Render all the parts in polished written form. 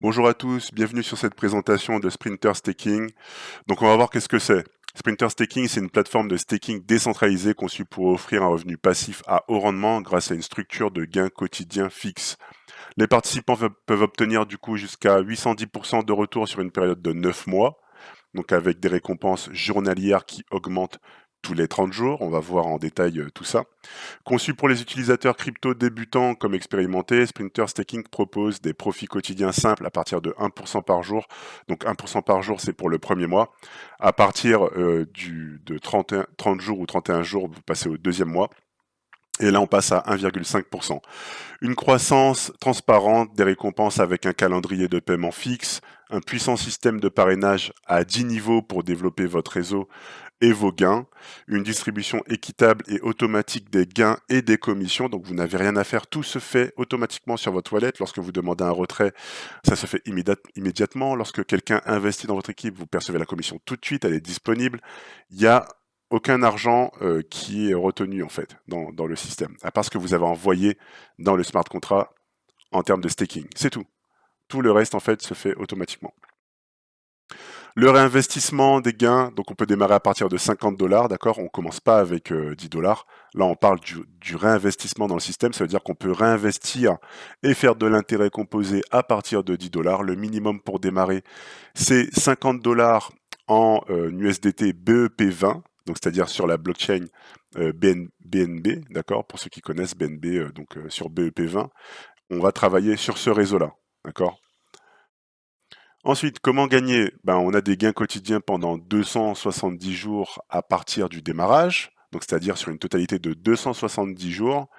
Bonjour à tous, bienvenue sur cette présentation de Sprinter Staking. Donc on va voir qu'est-ce que c'est. Sprinter Staking, c'est une plateforme de staking décentralisée conçue pour offrir un revenu passif à haut rendement grâce à une structure de gains quotidiens fixe. Les participants peuvent obtenir du coup jusqu'à 810% de retour sur une période de 9 mois, donc avec des récompenses journalières qui augmentent tous les 30 jours. On va voir en détail tout ça. Conçu pour les utilisateurs crypto débutants comme expérimentés, Sprinter Staking propose des profits quotidiens simples à partir de 1% par jour. Donc 1% par jour, c'est pour le premier mois. À partir de 30 jours ou 31 jours, vous passez au deuxième mois. Et là, on passe à 1,5%. Une croissance transparente, des récompenses avec un calendrier de paiement fixe, un puissant système de parrainage à 10 niveaux pour développer votre réseau et vos gains, une distribution équitable et automatique des gains et des commissions, donc vous n'avez rien à faire, tout se fait automatiquement sur votre wallet. Lorsque vous demandez un retrait, ça se fait immédiatement. Lorsque quelqu'un investit dans votre équipe, vous percevez la commission tout de suite, elle est disponible. Il y a aucun argent qui est retenu en fait dans le système, à part ce que vous avez envoyé dans le smart contract en termes de staking. C'est tout. Tout le reste en fait se fait automatiquement. Le réinvestissement des gains, donc on peut démarrer à partir de 50 $, d'accord. On commence pas avec 10 $. Là, on parle du réinvestissement dans le système. Ça veut dire qu'on peut réinvestir et faire de l'intérêt composé à partir de 10 $. Le minimum pour démarrer, c'est 50 $ en USDT BEP20, donc c'est-à-dire sur la blockchain BNB, d'accord. Pour ceux qui connaissent BNB, sur BEP20, on va travailler sur ce réseau-là, d'accord. Ensuite, comment gagner? On a des gains quotidiens pendant 270 jours à partir du démarrage, donc c'est-à-dire sur une totalité de 270 jours,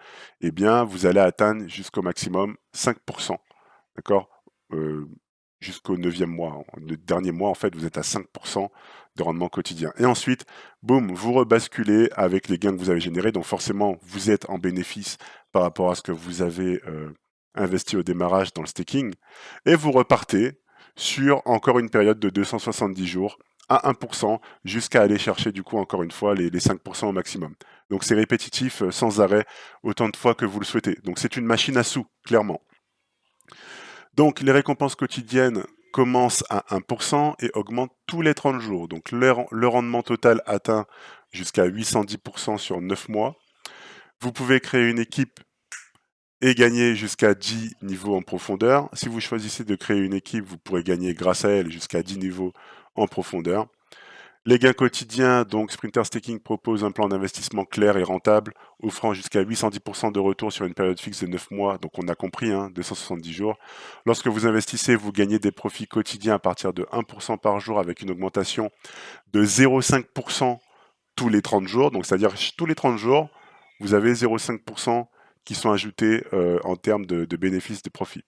eh bien, vous allez atteindre jusqu'au maximum 5%, d'accord? Euh, Jusqu'au 9e mois. Le dernier mois, en fait, vous êtes à 5% de rendement quotidien. Et ensuite, boum, vous rebasculez avec les gains que vous avez générés, donc forcément, vous êtes en bénéfice par rapport à ce que vous avez investi au démarrage dans le staking, et vous repartez sur encore une période de 270 jours à 1% jusqu'à aller chercher du coup encore une fois les 5% au maximum. Donc c'est répétitif sans arrêt autant de fois que vous le souhaitez. Donc c'est une machine à sous, clairement. Donc les récompenses quotidiennes commencent à 1% et augmentent tous les 30 jours. Donc le rendement total atteint jusqu'à 810% sur 9 mois. Vous pouvez créer une équipe et gagner jusqu'à 10 niveaux en profondeur. Si vous choisissez de créer une équipe, vous pourrez gagner grâce à elle jusqu'à 10 niveaux en profondeur. Les gains quotidiens, donc Sprinter Staking propose un plan d'investissement clair et rentable, offrant jusqu'à 810% de retour sur une période fixe de 9 mois, donc on a compris, 270 jours. Lorsque vous investissez, vous gagnez des profits quotidiens à partir de 1% par jour avec une augmentation de 0,5% tous les 30 jours, donc c'est-à-dire tous les 30 jours, vous avez 0,5% qui sont ajoutés en termes de bénéfices de profit.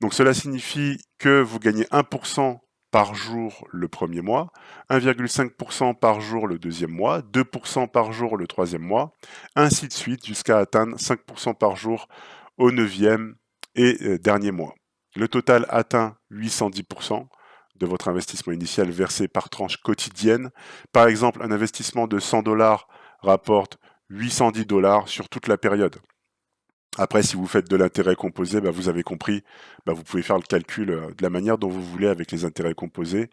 Donc cela signifie que vous gagnez 1% par jour le premier mois, 1,5% par jour le deuxième mois, 2% par jour le troisième mois, ainsi de suite jusqu'à atteindre 5% par jour au neuvième et dernier mois. Le total atteint 810% de votre investissement initial versé par tranche quotidienne. Par exemple, un investissement de 100 $ rapporte 810 $ sur toute la période. Après, si vous faites de l'intérêt composé, vous avez compris, vous pouvez faire le calcul de la manière dont vous voulez avec les intérêts composés.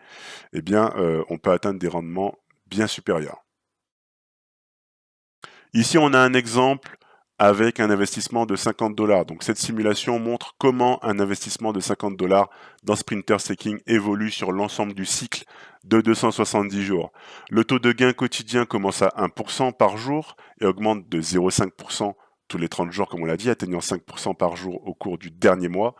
Eh bien, on peut atteindre des rendements bien supérieurs. Ici, on a un exemple avec un investissement de 50 $. Donc, cette simulation montre comment un investissement de 50 $ dans Sprinter Staking évolue sur l'ensemble du cycle de 270 jours. Le taux de gain quotidien commence à 1% par jour et augmente de 0,5% tous les 30 jours, comme on l'a dit, atteignant 5% par jour au cours du dernier mois.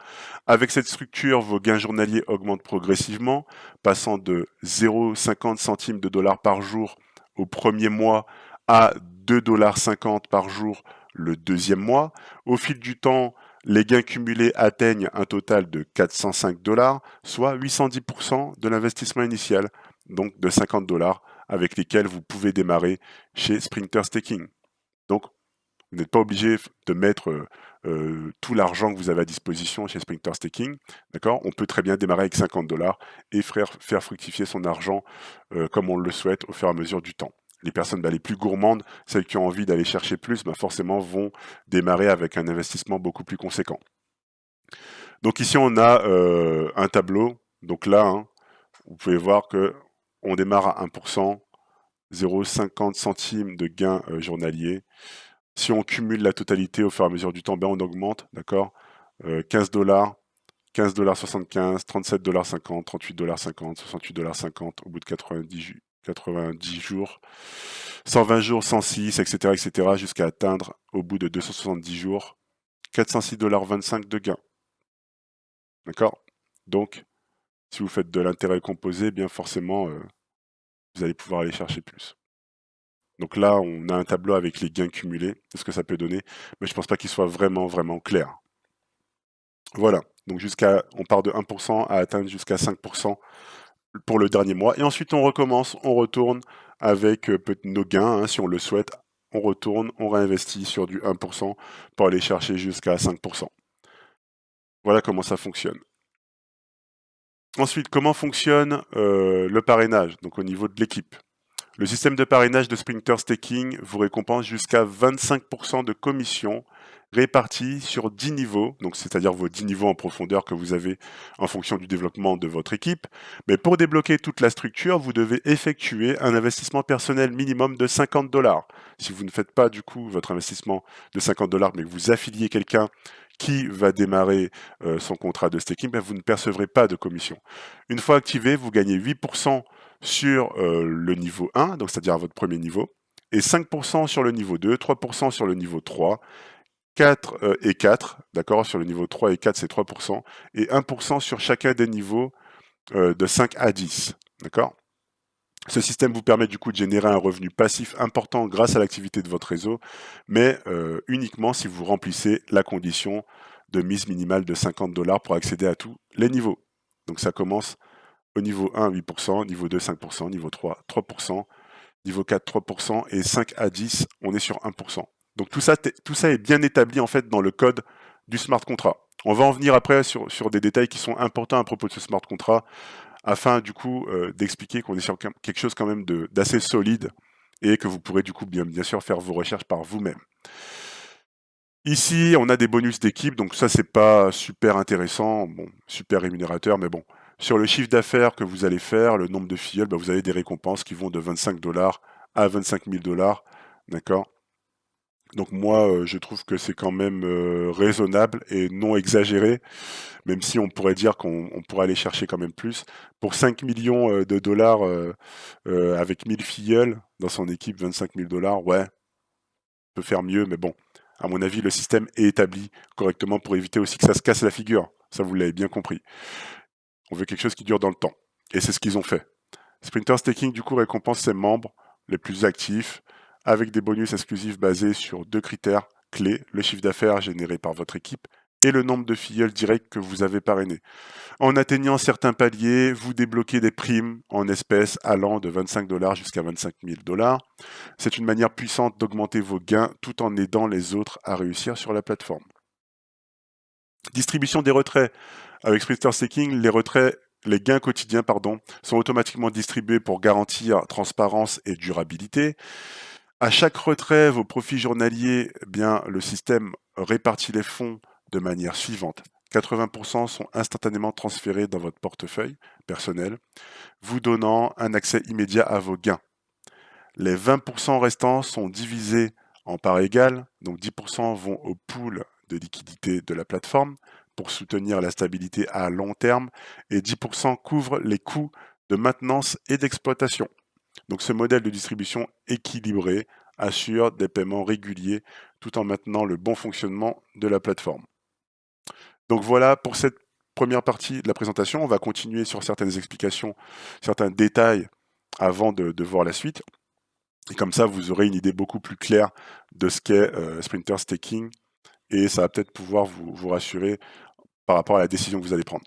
Avec cette structure, vos gains journaliers augmentent progressivement, passant de 0,50 centimes de dollars par jour au premier mois à 2,50 $ par jour le deuxième mois. Au fil du temps, les gains cumulés atteignent un total de 405 $, soit 810% de l'investissement initial, donc de 50 $, avec lesquels vous pouvez démarrer chez Sprinter Staking. Donc, vous n'êtes pas obligé de mettre tout l'argent que vous avez à disposition chez Sprinter Staking. D'accord. On peut très bien démarrer avec 50 $ et faire fructifier son argent comme on le souhaite au fur et à mesure du temps. Les personnes les plus gourmandes, celles qui ont envie d'aller chercher plus, forcément vont démarrer avec un investissement beaucoup plus conséquent. Donc ici, on a un tableau. Donc là, hein, vous pouvez voir que on démarre à 1%, 0,50 centimes de gain journalier. Si on cumule la totalité au fur et à mesure du temps, ben on augmente, d'accord 15$, 15,75$, 37,50$, 38,50$, 68,50$ au bout de 90 jours, 120 jours, 106, etc., etc., jusqu'à atteindre au bout de 270 jours, 406,25$ de gain. D'accord Donc, si vous faites de l'intérêt composé, bien forcément, vous allez pouvoir aller chercher plus. Donc là, on a un tableau avec les gains cumulés, de ce que ça peut donner, mais je ne pense pas qu'il soit vraiment, vraiment clair. Voilà, donc on part de 1% à atteindre jusqu'à 5% pour le dernier mois. Et ensuite, on recommence, on retourne avec nos gains, hein, si on le souhaite. On retourne, on réinvestit sur du 1% pour aller chercher jusqu'à 5%. Voilà comment ça fonctionne. Ensuite, comment fonctionne le parrainage, donc au niveau de l'équipe. Le système de parrainage de Sprinter Staking vous récompense jusqu'à 25% de commission répartie sur 10 niveaux, donc c'est-à-dire vos 10 niveaux en profondeur que vous avez en fonction du développement de votre équipe. Mais pour débloquer toute la structure, vous devez effectuer un investissement personnel minimum de 50$. Si vous ne faites pas du coup votre investissement de 50$, mais que vous affiliez quelqu'un qui va démarrer son contrat de staking, ben vous ne percevrez pas de commission. Une fois activé, vous gagnez 8% sur le niveau 1, donc c'est-à-dire à votre premier niveau, et 5% sur le niveau 2, 3% sur le niveau 3, 4 et 4, d'accord, sur le niveau 3 et 4 c'est 3%, et 1% sur chacun des niveaux de 5 à 10, d'accord. Ce système vous permet du coup de générer un revenu passif important grâce à l'activité de votre réseau, mais uniquement si vous remplissez la condition de mise minimale de 50$ pour accéder à tous les niveaux. Donc ça commence au niveau 1, 8%, niveau 2, 5%, niveau 3, 3%, niveau 4, 3%, et 5 à 10, on est sur 1%. Donc tout ça est bien établi en fait dans le code du smart contract. On va en venir après sur des détails qui sont importants à propos de ce smart contract, afin du coup d'expliquer qu'on est sur quelque chose quand même d'assez solide et que vous pourrez du coup bien sûr faire vos recherches par vous-même. Ici, on a des bonus d'équipe, donc ça c'est pas super intéressant, bon, super rémunérateur, mais bon. Sur le chiffre d'affaires que vous allez faire, le nombre de filleuls, bah, vous avez des récompenses qui vont de 25$ à 25 000$, d'accord. Donc moi, je trouve que c'est quand même raisonnable et non exagéré, même si on pourrait dire qu'on pourrait aller chercher quand même plus. Pour 5 millions de dollars avec 1000 filleuls dans son équipe, 25 000$, ouais, on peut faire mieux, mais bon, à mon avis, le système est établi correctement pour éviter aussi que ça se casse la figure. Ça, vous l'avez bien compris. On veut quelque chose qui dure dans le temps. Et c'est ce qu'ils ont fait. Sprinter Staking, du coup, récompense ses membres les plus actifs avec des bonus exclusifs basés sur 2 critères clés, le chiffre d'affaires généré par votre équipe et le nombre de filleuls directs que vous avez parrainés. En atteignant certains paliers, vous débloquez des primes en espèces allant de 25$ jusqu'à 25 000$. C'est une manière puissante d'augmenter vos gains tout en aidant les autres à réussir sur la plateforme. Distribution des retraits. Avec Sprinter Staking, les gains quotidiens sont automatiquement distribués pour garantir transparence et durabilité. À chaque retrait, vos profits journaliers, le système répartit les fonds de manière suivante. 80% sont instantanément transférés dans votre portefeuille personnel, vous donnant un accès immédiat à vos gains. Les 20% restants sont divisés en parts égales, donc 10% vont au pool de liquidité de la plateforme pour soutenir la stabilité à long terme et 10% couvrent les coûts de maintenance et d'exploitation. Donc ce modèle de distribution équilibré assure des paiements réguliers tout en maintenant le bon fonctionnement de la plateforme. Donc voilà pour cette première partie de la présentation. On va continuer sur certaines explications, certains détails avant de voir la suite. Et comme ça, vous aurez une idée beaucoup plus claire de ce qu'est Sprinter Staking et ça va peut-être pouvoir vous rassurer par rapport à la décision que vous allez prendre.